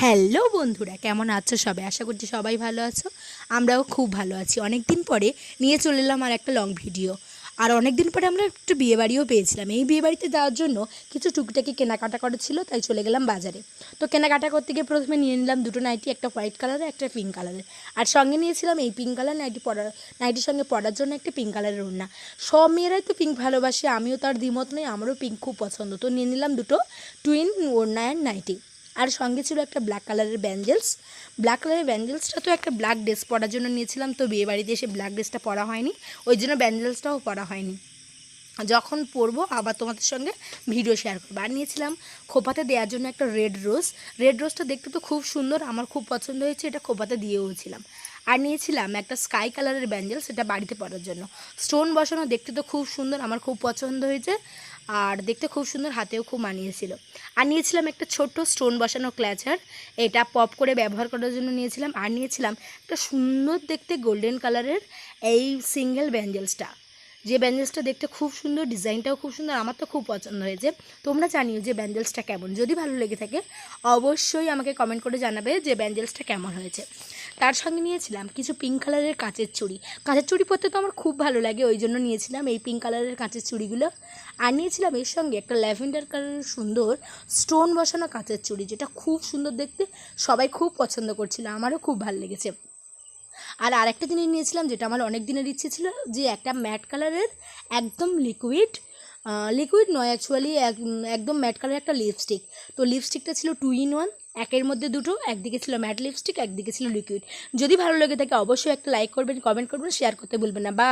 Hello বন্ধুরা, কেমন আছো সবাই? আশা করছি সবাই ভালো আছো। আমরাও খুব ভালো আছি। অনেক দিন পরে নিয়ে চলে এলাম আর একটা লং ভিডিও। আর অনেক দিন পরে আমরা একটু বিয়েবাড়িও পেয়েছিলাম। এই বিয়েবাড়িতে যাওয়ার জন্য কিছু টুকিটাকি কেনাকাটা করা ছিল, তাই চলে গেলাম বাজারে। তো কেনাকাটা করতে গিয়ে প্রথমে নিয়ে নিলাম দুটো নাইটি, একটা হোয়াইট কালারের, একটা পিঙ্ক কালারের। আর সঙ্গে নিয়েছিলাম এই পিঙ্ক কালার নাইটির সঙ্গে পরার জন্য একটা পিঙ্ক কালারের ওড়না। সব মেয়েরাই তো পিঙ্ক ভালোবাসে, আমিও তার দ্বিমত নেই, আমারও পিঙ্ক খুব পছন্দ। তো নিয়ে নিলাম দুটো টুইন ওড়না অ্যান্ড নাইটি। আর সঙ্গে ছিল একটা ব্ল্যাক কালারের ব্যাঙ্গেলসটা তো একটা ব্ল্যাক ড্রেস পরার জন্য নিয়েছিলাম। তো বিয়ে বাড়িতে এসে ব্ল্যাক ড্রেসটা পরা হয়নি, ওই জন্য ব্যাঙ্গেলসটাও পরা হয়নি। যখন পরবো আবার তোমাদের সঙ্গে ভিডিও শেয়ার করবো। আর নিয়েছিলাম খোপাতে দেওয়ার জন্য একটা রেড রোজটা দেখতে তো খুব সুন্দর, আমার খুব পছন্দ হয়েছে, এটা খোপাতে দিয়েওছিলাম। আর নিয়েছিলাম একটা স্কাই কালারের ব্যাঙ্গেল, সেটা বাড়িতে পরার জন্য। স্টোন বসানো, দেখতে তো খুব সুন্দর, আমার খুব পছন্দ হয়েছে। আর দেখতে খুব সুন্দর, হাতেও খুব মানিয়েছিল। আর নিয়েছিলাম একটা ছোট্ট স্টোন বসানো ক্ল্যাচার, এটা পপ করে ব্যবহার করার জন্য নিয়েছিলাম। আর নিয়েছিলাম একটা সুন্দর দেখতে গোল্ডেন কালারের এই সিঙ্গেল ব্যাঙ্গেলসটা, যে ব্যাঙ্গেলসটা দেখতে খুব সুন্দর, ডিজাইনটাও খুব সুন্দর, আমার তো খুব পছন্দ হয়েছে। তোমরা জানিও যে ব্যাঙ্গেলসটা কেমন। যদি ভালো লেগে থাকে অবশ্যই আমাকে কমেন্ট করে জানাবে যে ব্যাঙ্গেলসটা কেমন হয়েছে। তার সঙ্গে নিয়েছিলাম কিছু পিঙ্ক কালারের কাঁচের চুড়ি পরতে তো আমার খুব ভালো লাগে, ওই জন্য নিয়েছিলাম এই পিঙ্ক কালারের কাঁচের চুড়িগুলো। আর নিয়েছিলাম এর সঙ্গে একটা ল্যাভেন্ডার কালারের সুন্দর স্টোন বসানো কাঁচের চুড়ি, যেটা খুব সুন্দর দেখতে, সবাই খুব পছন্দ করছিল, আমারও খুব ভালো লেগেছে। আর আরেকটা জিনিস নিয়েছিলাম যেটা আমার অনেক দিনের ইচ্ছে ছিল, যে একটা ম্যাট কালারের একদম লিকুইড নয় অ্যাকচুয়ালি, একদম ম্যাট কালারের একটা লিপস্টিক। তো লিপস্টিকটা ছিল 2 in 1, একের মধ্যে দুটো, একদিকে ছিল ম্যাট লিপস্টিক, একদিকে ছিল লিকুইড। যদি ভালো লেগে থাকে অবশ্যই একটা লাইক করবেন, কমেন্ট করবেন, শেয়ার করতে ভুলবেন না। বা